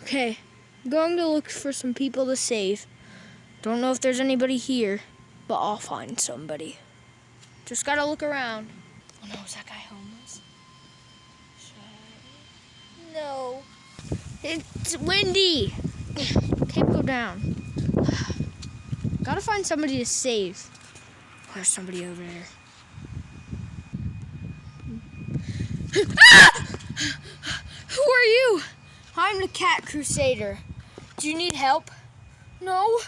Okay, I'm going to look for some people to save. Don't know if there's anybody here, but I'll find somebody. Just gotta look around. Oh no, is that guy homeless? No. It's windy. Tape go down. Gotta find somebody to save. There's somebody over there. Ah! Who are you? I'm the Cat Crusader. Do you need help? No.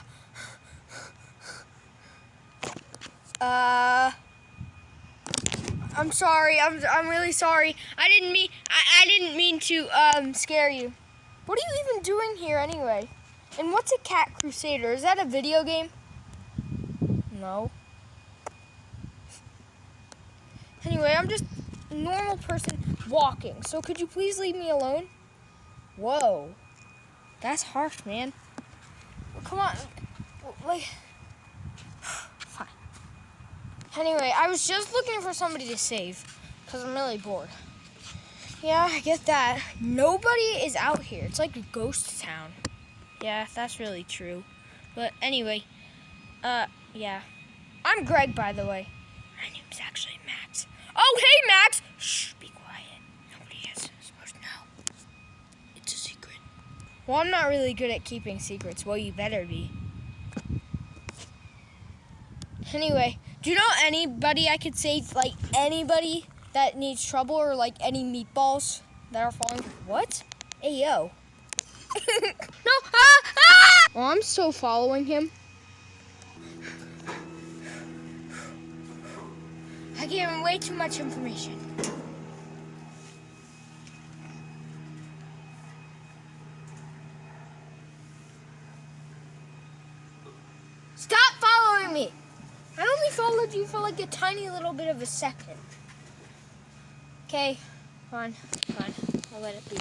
I'm sorry. I'm really sorry. I didn't mean to scare you. What are you even doing here anyway? And what's a Cat Crusader? Is that a video game? No. Anyway, I'm just a normal person walking. So could you please leave me alone? Whoa. That's harsh, man. Well, come on. Like, fine. Anyway, I was just looking for somebody to save because I'm really bored. Yeah, I get that. Nobody is out here. It's like a ghost town. Yeah, that's really true. But anyway, yeah. I'm Greg, by the way. My name's actually Max. Oh, hey, Max! Shh, be quiet. Nobody is supposed to know. It's a secret. Well, I'm not really good at keeping secrets. Well, you better be. Anyway, do you know anybody I could save? Like, anybody that needs trouble or, like, any meatballs that are falling? What? Hey, yo. No! Well, I'm still following him. I gave him way too much information. Stop following me! I only followed you for like a tiny little bit of a second. Okay, fine. I'll let it be.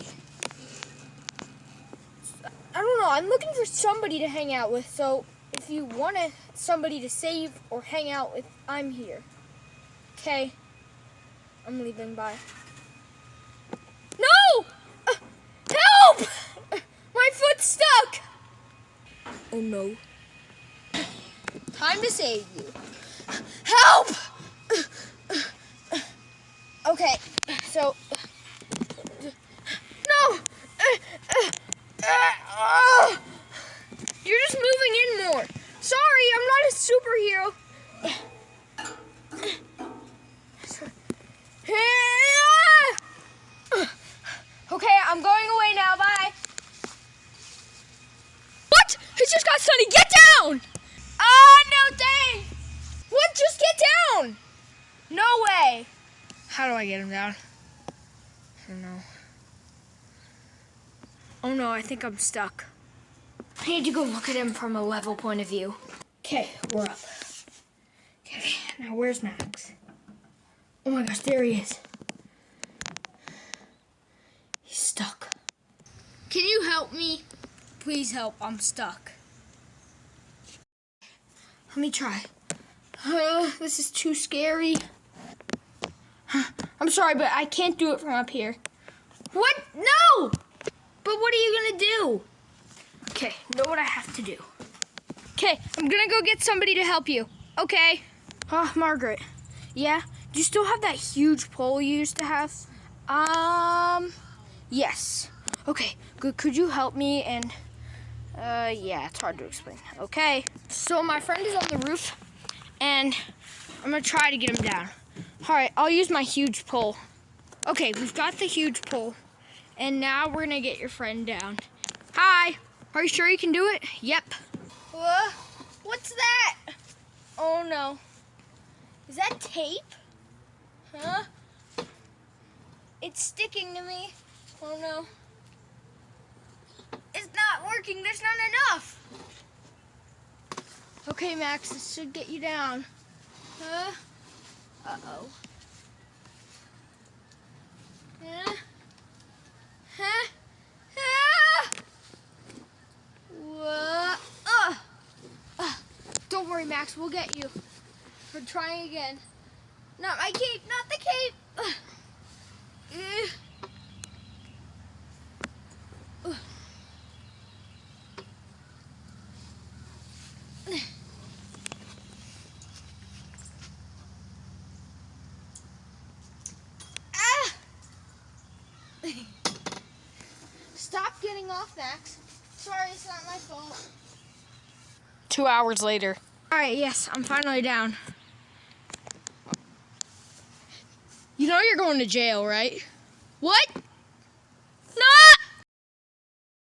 I don't know, I'm looking for somebody to hang out with, so if you want somebody to save or hang out with, I'm here. Okay, I'm leaving, bye. No! Help! My foot's stuck! Oh no. Time to save you. Help! Okay, so... No! You're just moving in more. Sorry, I'm not a superhero. Okay, I'm going away now. Bye. What? He just got Sunny. Get down! No thanks. What? Just get down. No way. How do I get him down? I don't know. Oh no, I think I'm stuck. I need to go look at him from a level point of view. Okay, we're up. Okay, now where's Max? Oh my gosh, there he is. He's stuck. Can you help me? Please help, I'm stuck. Let me try. This is too scary. I'm sorry, but I can't do it from up here. What? No! But what are you gonna do? Okay, know what I have to do. Okay, I'm gonna go get somebody to help you. Okay. Margaret. Yeah? Do you still have that huge pole you used to have? Yes. Okay, good. Could you help me? And, yeah, it's hard to explain. Okay. So my friend is on the roof, and I'm gonna try to get him down. All right, I'll use my huge pole. Okay, we've got the huge pole, and now we're gonna get your friend down. Hi. Are you sure you can do it? Yep. What's that? Oh no. Is that tape? Huh? It's sticking to me. Oh no. It's not working. There's not enough. Okay, Max, this should get you down. Huh? Uh-oh. Huh? Huh? Don't worry, Max, we'll get you. We're trying again. Not my cape, not the cape. getting off, Max. Sorry, it's not my fault. 2 hours later. All right, yes, I'm finally down. You know you're going to jail, right? What?